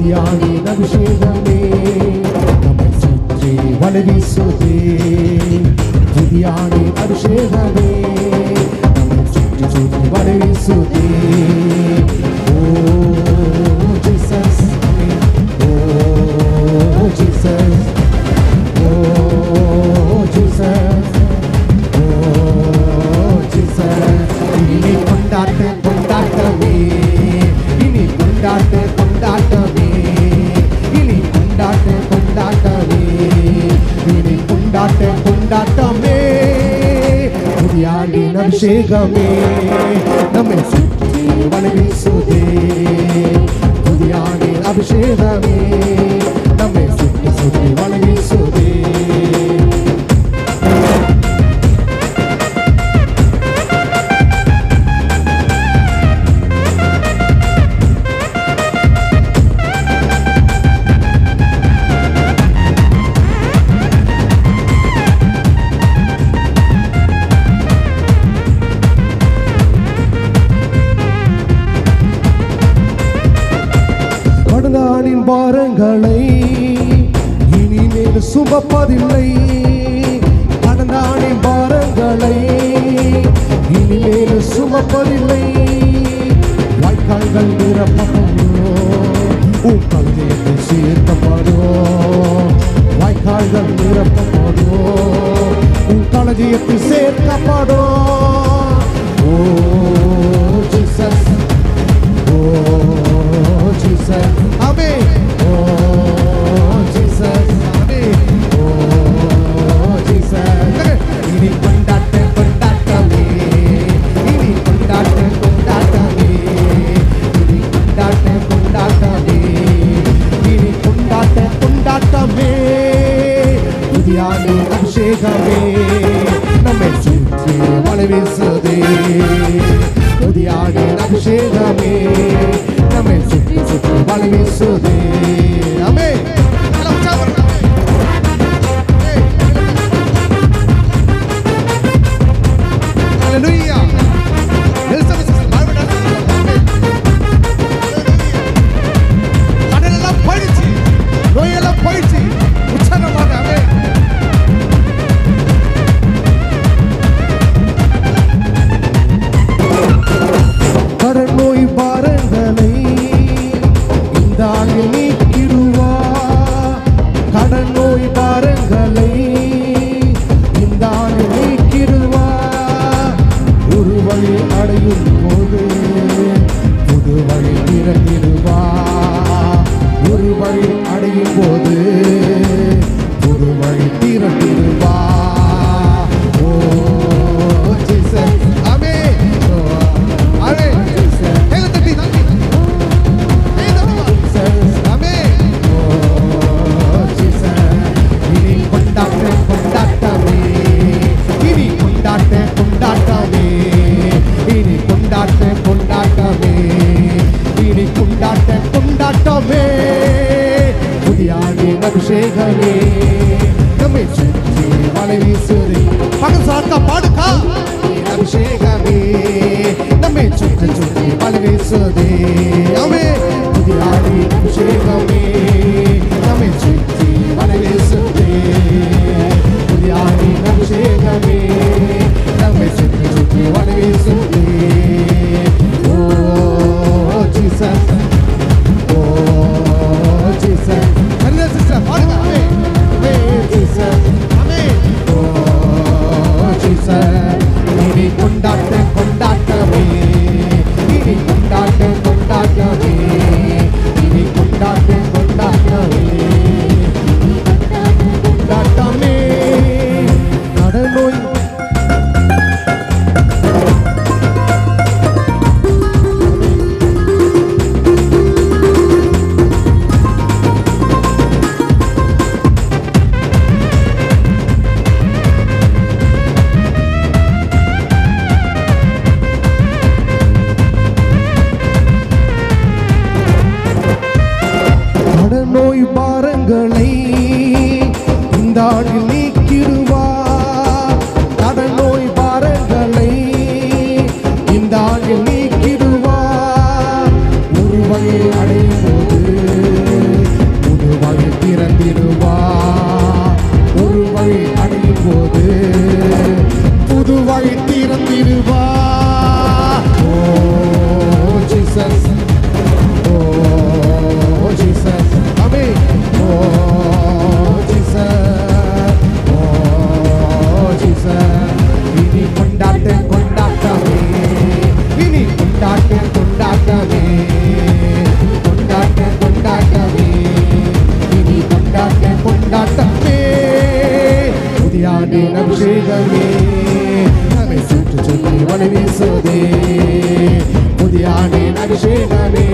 துதியானின் அபிஷேகமே நம்மை சுற்றி வலை வீசுதே. துதியானின் அபிஷேகமே நம்மை சுற்றி சுற்றி வலை வீசுதே. ஓ ஜீசஸ், ஓ ஜீசஸ், ஓ ஜீசஸ், ஓ ஜீசஸ். இனி கொண்டாட்ட கொண்டாட்டமே, இனி கொண்டாட்ட கொண்டாட்டமே, இனி கொண்டாட்ட கொண்டாட்டமே, இனி கொண்டாட்ட கொண்டாட்டமே. துதியானின் அபிஷேகமே நம்மை சுற்றி வலை வீசுதே. துதியானின் அபிஷேகமே நம்மை சுற்றி சுற்றி வலை வீசுதே. கடனாளின் பாரங்களை இனிமேல் சுமப்பதில்லை. கடனாளின் பாரங்களை இனிமேல் சுமப்பதில்லை. வாய்க்கால்கள் நிரப்பப்படும், உன் கல்வியை சேர்க்கப்படும். வாய்க்கால்கள் நிரப்பப்படும், உன் களஞ்சியத்தில் சேர்க்கப்படும். ஓ ஜீசஸ், ஓ Jesus, Amen. Oh Jesus, Amen. Oh Jesus. இனி கொண்டாட்ட கொண்டாட்டமே, இனி கொண்டாட்ட கொண்டாட்டமே, இனி கொண்டாட்ட கொண்டாட்டமே, இனி கொண்டாட்ட கொண்டாட்டமே. துதியானின் அபிஷேகமே நம்மை சுற்றி வலை வீசுதே. துதியானின் அபிஷேகமே நம்மை சுற்றி சுற்றி வலை வீசுதே. ஆமென். ஹல்லேலூயா. கடலெல்லாம் போயிடுச்சு, நோயெல்லாம் போயிடுச்சு. உற்சாகமாக ஆமென். கடன் நோய் பாரங்களை இந்த ஆண்டில் நீக்கிடுவா. கடன் நோய் பாரங்களை இந்த ஆண்டில் நீக்கிடுவா. ஒரு வழி அடையும் போது புது வழி திறந்திடுவா. ஒரு வழி அடையும் போது புது வழி திறந்திடுவா. ஓ ஜீசஸ், ஆமென். ஆமென். அபிஷேகமே நம்மை சுற்றி வலை வீசுதே. பகசாக்கா பாடுக்கா. அபிஷேகமே நம்மை சுற்றி சுற்றி வலை வீசுதே. ஆமென். துதியானின் அபிஷேகமே நம்மை சுற்றி வலை வீசுதே. துதியானின் அபிஷேகமே நம்மை சுற்றி சுற்றி வலை வீசுதே. ஓ ஜீசஸ், ஓ ஜீசஸ். பாடுங்க. ஆமென். ஆமென் ஜீசஸ், ஆமென். ஓ ஜீசஸ். இனி கொண்டாட்ட கொண்டாட்டமே, இனி கொண்டாட்ட கொண்டாட்டமே, இனி கொண்டாட்ட கொண்டாட்டமே, கொண்டாட்டமே. கடனோய் நோய் பாரங்களை இந்த ஆண்டில் நீக்கிடுவா. கடன் நோய் பாரங்களை இந்த ஆண்டில் நீக்கிடுவா. ஒரு வழி அடையும் போது ஆண்டின் அபிஷேகமே நம்மை சுற்றி சுற்றி வழி வீசுதே புதிய ஆண்டின் அபிஷேகமே